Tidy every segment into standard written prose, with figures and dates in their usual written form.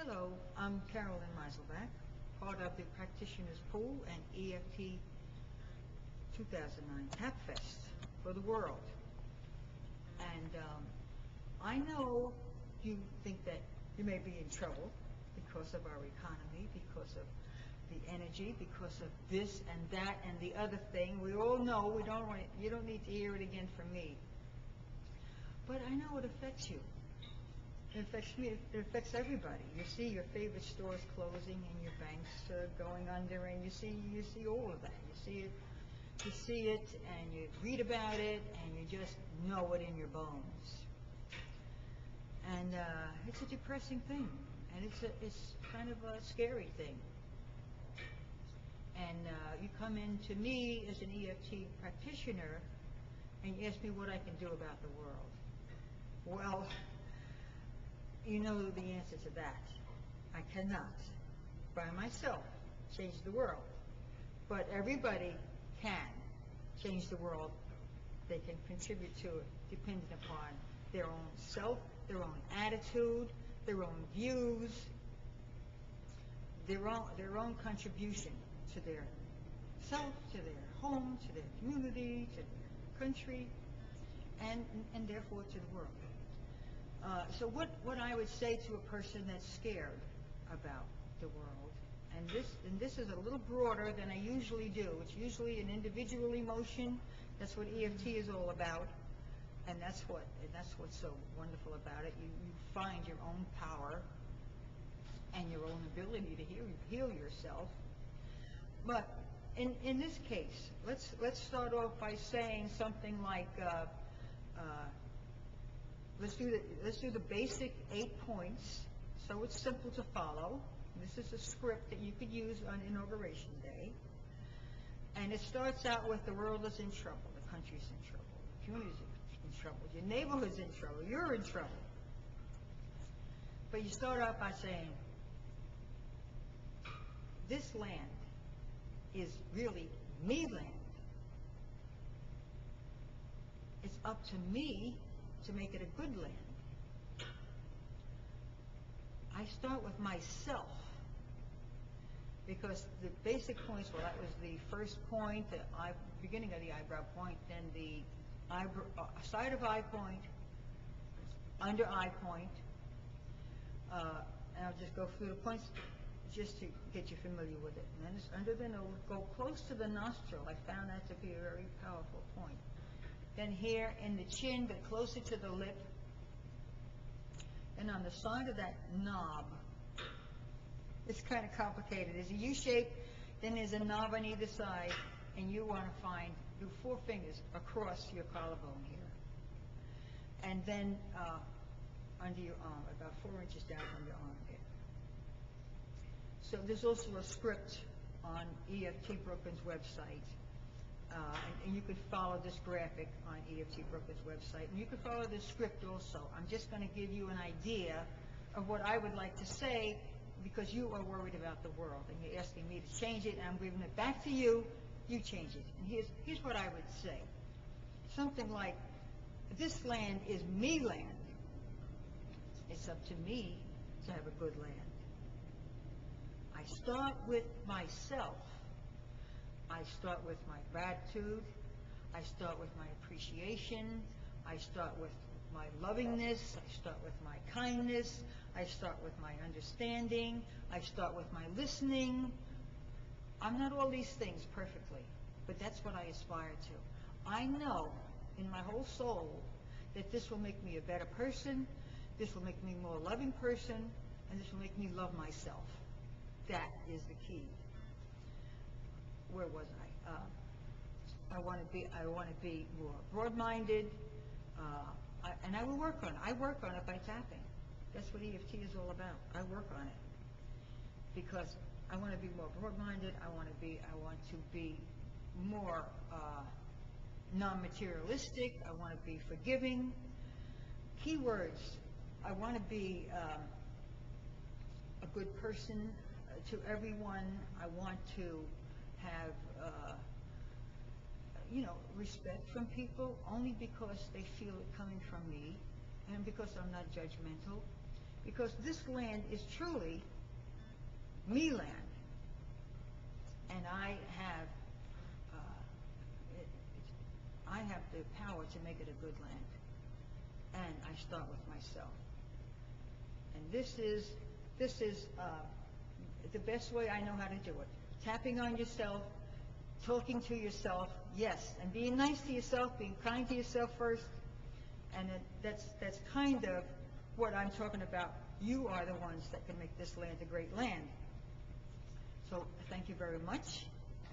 Hello, I'm Carolyn Meiselbach, part of the Practitioners Pool and EFT 2009 Tap Fest for the world. And I know you think that you may be in trouble because of our economy, because of the energy, because of this and that and the other thing. We all know you don't need to hear it again from me. But I know it affects you. It affects me. It affects everybody. You see your favorite stores closing and your banks going under, and you see all of that. You see it, and you read about it, and you just know it in your bones. And it's a depressing thing, and it's kind of a scary thing. And you come in to me as an EFT practitioner, and you ask me what I can do about the world. Well, you know the answer to that. I cannot, by myself, change the world. But everybody can change the world. They can contribute to it, depending upon their own self, their own attitude, their own views, their own contribution to their self, to their home, to their community, to their country, and therefore to the world. So what I would say to a person that's scared about the world, and this is a little broader than I usually do. It's usually an individual emotion. That's what EFT is all about, and that's what's so wonderful about it. You find your own power and your own ability to heal yourself. But in this case, let's start off by saying something like. Let's do the basic 8 points, so it's simple to follow. This is a script that you could use on Inauguration Day. And it starts out with the world is in trouble, the country's in trouble, the community's in trouble, your neighborhood's in trouble, you're in trouble. But you start out by saying, this land is really me land. It's up to me to make it a good land. I start with myself, because the basic points, well, that was the first point, the beginning of the eyebrow point, then the side of eye point, under eye point, and I'll just go through the points just to get you familiar with it. And then it's under the nose, go close to the nostril. I found that to be a very powerful point. Then here in the chin, but closer to the lip. And on the side of that knob, it's kind of complicated. There's a U shape, then there's a knob on either side, and you want to do 4 fingers across your collarbone here. And then under your arm, about 4 inches down from your armpit. So there's also a script on EFT Brooklyn's website. And you could follow this graphic on EFT Brooklyn's website. And you could follow this script also. I'm just going to give you an idea of what I would like to say, because you are worried about the world. And you're asking me to change it, and I'm giving it back to you. You change it. And here's what I would say. Something like, this land is me land. It's up to me to have a good land. I start with myself. I start with my gratitude, I start with my appreciation, I start with my lovingness, I start with my kindness, I start with my understanding, I start with my listening. I'm not all these things perfectly, but that's what I aspire to. I know in my whole soul that this will make me a better person, this will make me a more loving person, and this will make me love myself. That is the key. Where was I? I want to be more broad-minded, and I will work on it. I work on it by tapping. That's what EFT is all about. I work on it because I want to be more broad-minded. I want to be more non-materialistic. I want to be forgiving. Keywords: I want to be a good person to everyone. I want to have respect from people only because they feel it coming from me, and because I'm not judgmental, because this land is truly me land. And I have the power to make it a good land. And I start with myself. And this is the best way I know how to do it. Tapping on yourself, talking to yourself, yes, and being nice to yourself, being kind to yourself first. And that's kind of what I'm talking about. You are the ones that can make this land a great land. So thank you very much,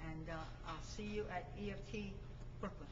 and I'll see you at EFT Brooklyn.